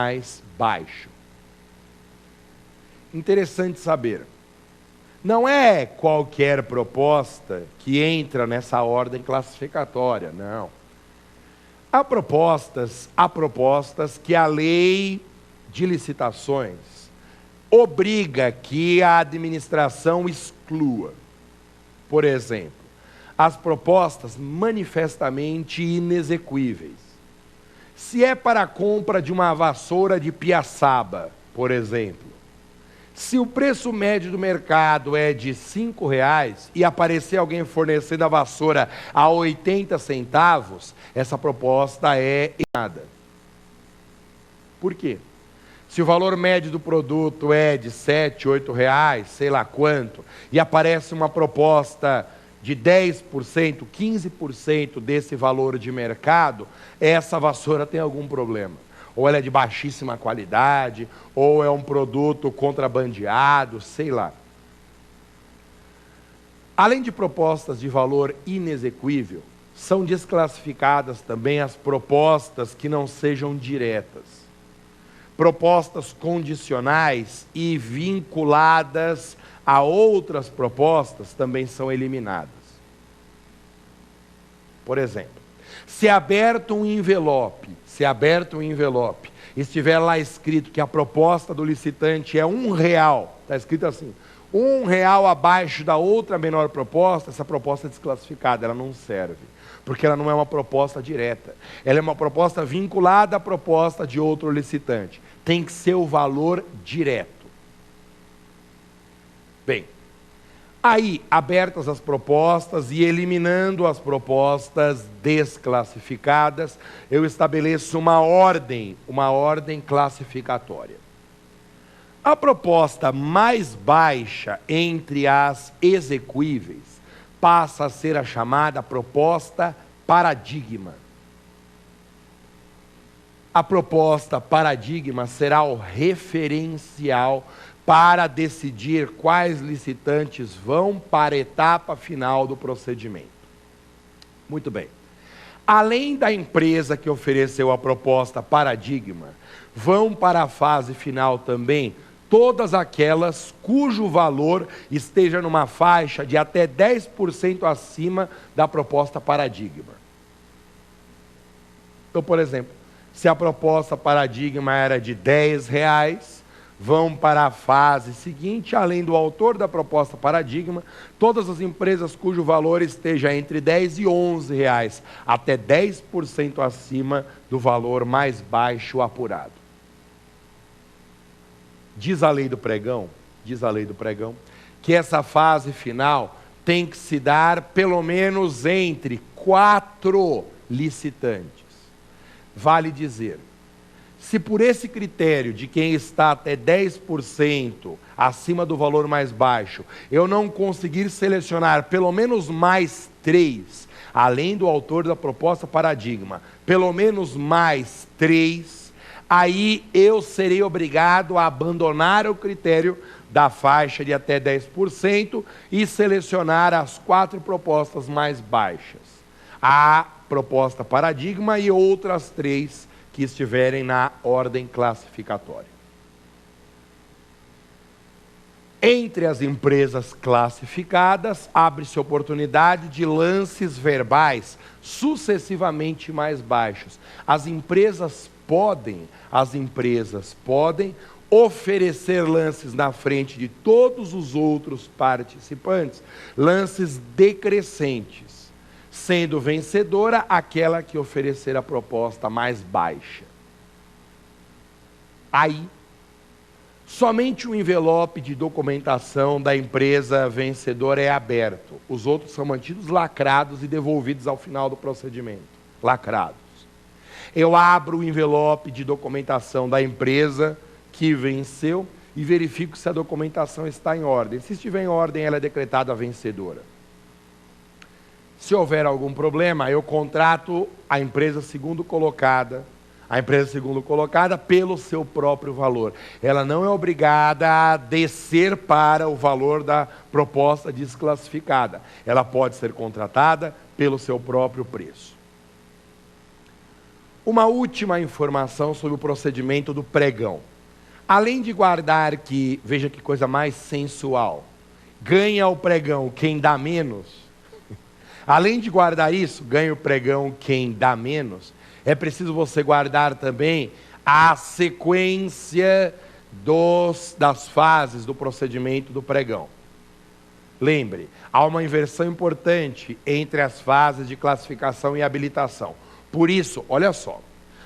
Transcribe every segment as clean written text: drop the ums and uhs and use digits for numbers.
mais baixo. Interessante saber. Não é qualquer proposta que entra nessa ordem classificatória, não. Há propostas que a lei de licitações obriga que a administração exclua. Por exemplo, as propostas manifestamente inexequíveis. Se é para a compra de uma vassoura de piaçaba, por exemplo, se o preço médio do mercado é de R$5 e aparecer alguém fornecendo a vassoura a 80 centavos, essa proposta é errada. Por quê? Se o valor médio do produto é de R$7, R$8, sei lá quanto, e aparece uma proposta de 10%, 15% desse valor de mercado, essa vassoura tem algum problema. Ou ela é de baixíssima qualidade, ou é um produto contrabandeado, sei lá. Além de propostas de valor inexequível, são desclassificadas também as propostas que não sejam diretas. Propostas condicionais e vinculadas a outras propostas também são eliminadas. Por exemplo, se aberto um envelope, estiver lá escrito que a proposta do licitante é R$1, está escrito assim, R$1 abaixo da outra menor proposta, essa proposta é desclassificada, ela não serve, porque ela não é uma proposta direta, ela é uma proposta vinculada à proposta de outro licitante, tem que ser o valor direto. Bem, aí, abertas as propostas e eliminando as propostas desclassificadas, eu estabeleço uma ordem classificatória. A proposta mais baixa entre as exequíveis passa a ser a chamada proposta paradigma. A proposta paradigma será o referencial para decidir quais licitantes vão para a etapa final do procedimento. Muito bem. Além da empresa que ofereceu a proposta paradigma, vão para a fase final também todas aquelas cujo valor esteja numa faixa de até 10% acima da proposta paradigma. Então, por exemplo, se a proposta paradigma era de R$10, vão para a fase seguinte, além do autor da proposta paradigma, todas as empresas cujo valor esteja entre R$10 e R$11, até 10% acima do valor mais baixo apurado. Diz a lei do pregão, que essa fase final tem que se dar pelo menos entre 4 licitantes. Vale dizer, se por esse critério de quem está até 10% acima do valor mais baixo, eu não conseguir selecionar pelo menos mais 3, além do autor da proposta paradigma, pelo menos mais 3, aí eu serei obrigado a abandonar o critério da faixa de até 10% e selecionar as 4 propostas mais baixas. A proposta paradigma e outras 3 que estiverem na ordem classificatória. Entre as empresas classificadas, abre-se oportunidade de lances verbais sucessivamente mais baixos. As empresas podem oferecer lances na frente de todos os outros participantes, lances decrescentes, sendo vencedora aquela que oferecer a proposta mais baixa. Aí, somente o envelope de documentação da empresa vencedora é aberto. Os outros são mantidos lacrados e devolvidos ao final do procedimento. Lacrados. Eu abro o envelope de documentação da empresa que venceu e verifico se a documentação está em ordem. Se estiver em ordem, ela é decretada vencedora. Se houver algum problema, eu contrato a empresa segundo colocada, pelo seu próprio valor. Ela não é obrigada a descer para o valor da proposta desclassificada. Ela pode ser contratada pelo seu próprio preço. Uma última informação sobre o procedimento do pregão. Além de guardar que, veja que coisa mais sensual, ganha o pregão quem dá menos, além de guardar isso, ganha o pregão quem dá menos, é preciso você guardar também a sequência das fases do procedimento do pregão. Lembre, há uma inversão importante entre as fases de classificação e habilitação. Por isso, olha só,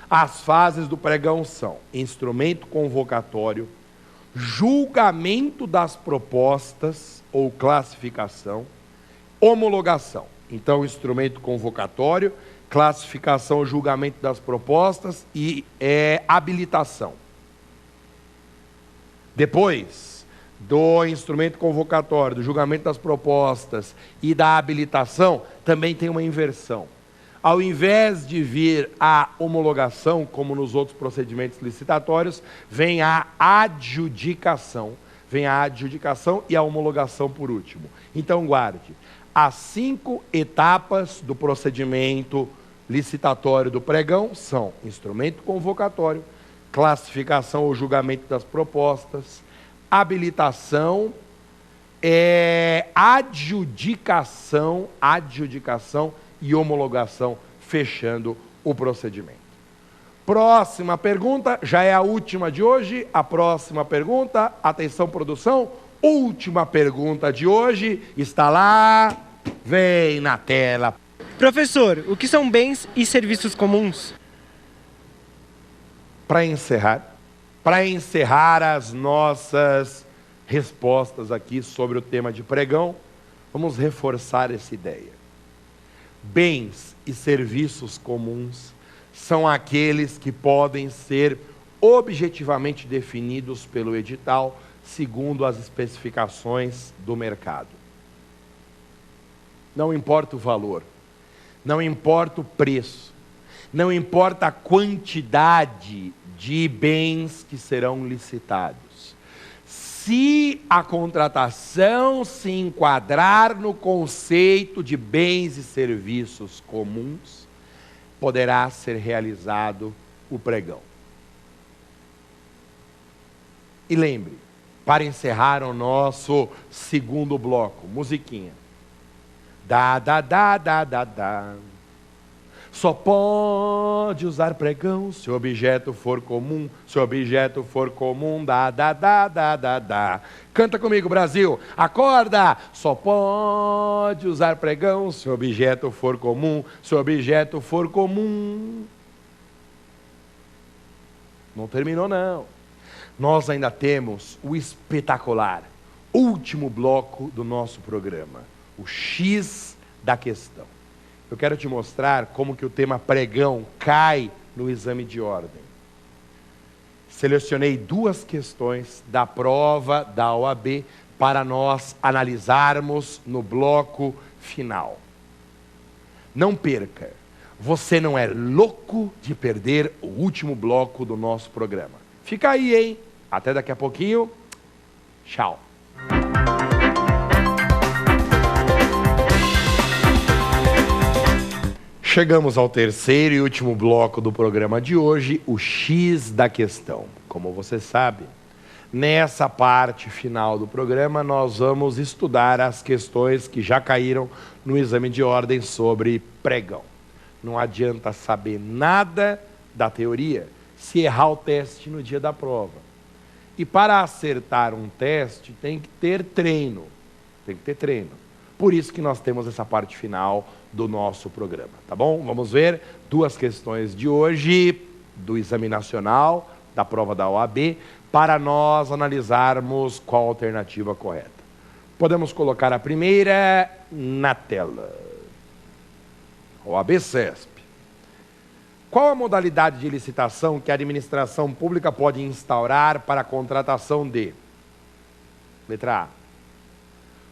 as fases do pregão são instrumento convocatório, julgamento das propostas ou classificação, homologação. Então, instrumento convocatório, classificação, julgamento das propostas e habilitação. Depois do instrumento convocatório, do julgamento das propostas e da habilitação, também tem uma inversão. Ao invés de vir a homologação, como nos outros procedimentos licitatórios, vem a adjudicação. Vem a adjudicação e a homologação por último. Então guarde, as 5 etapas do procedimento licitatório do pregão são instrumento convocatório, classificação ou julgamento das propostas, habilitação, adjudicação e homologação, fechando o procedimento. Próxima pergunta, já é a última de hoje. A próxima pergunta, atenção produção, última pergunta de hoje, está lá, vem na tela. Professor, o que são bens e serviços comuns? Para encerrar as nossas respostas aqui sobre o tema de pregão, vamos reforçar essa ideia. Bens e serviços comuns são aqueles que podem ser objetivamente definidos pelo edital, segundo as especificações do mercado. Não importa o valor, não importa o preço, não importa a quantidade de bens que serão licitados. Se a contratação se enquadrar no conceito de bens e serviços comuns, poderá ser realizado o pregão. E lembre, para encerrar o nosso segundo bloco, musiquinha. Dá. Só pode usar pregão se o objeto for comum. Se o objeto for comum, dá. Canta comigo, Brasil. Acorda! Só pode usar pregão se o objeto for comum. Se o objeto for comum. Não terminou, não. Nós ainda temos o espetacular último bloco do nosso programa. O X da questão. Eu quero te mostrar como que o tema pregão cai no exame de ordem. Selecionei 2 questões da prova da OAB para nós analisarmos no bloco final. Não perca, você não é louco de perder o último bloco do nosso programa. Fica aí, hein? Até daqui a pouquinho. Tchau. Chegamos ao terceiro e último bloco do programa de hoje, o X da questão. Como você sabe, nessa parte final do programa, nós vamos estudar as questões que já caíram no exame de ordem sobre pregão. Não adianta saber nada da teoria se errar o teste no dia da prova. E para acertar um teste, tem que ter treino. Por isso que nós temos essa parte final do nosso programa, tá bom? Vamos ver 2 questões de hoje, do Exame Nacional, da prova da OAB, para nós analisarmos qual a alternativa correta. Podemos colocar a primeira na tela. OAB-CESP. Qual a modalidade de licitação que a administração pública pode instaurar para a contratação de? Letra A.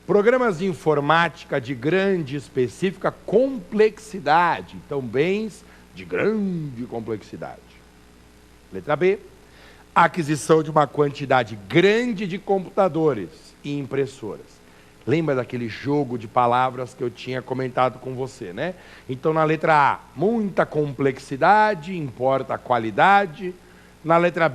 Programas de informática de grande e específica complexidade. Então, bens de grande complexidade. Letra B. Aquisição de uma quantidade grande de computadores e impressoras. Lembra daquele jogo de palavras que eu tinha comentado com você, né? Então, na letra A, muita complexidade, importa a qualidade. Na letra B,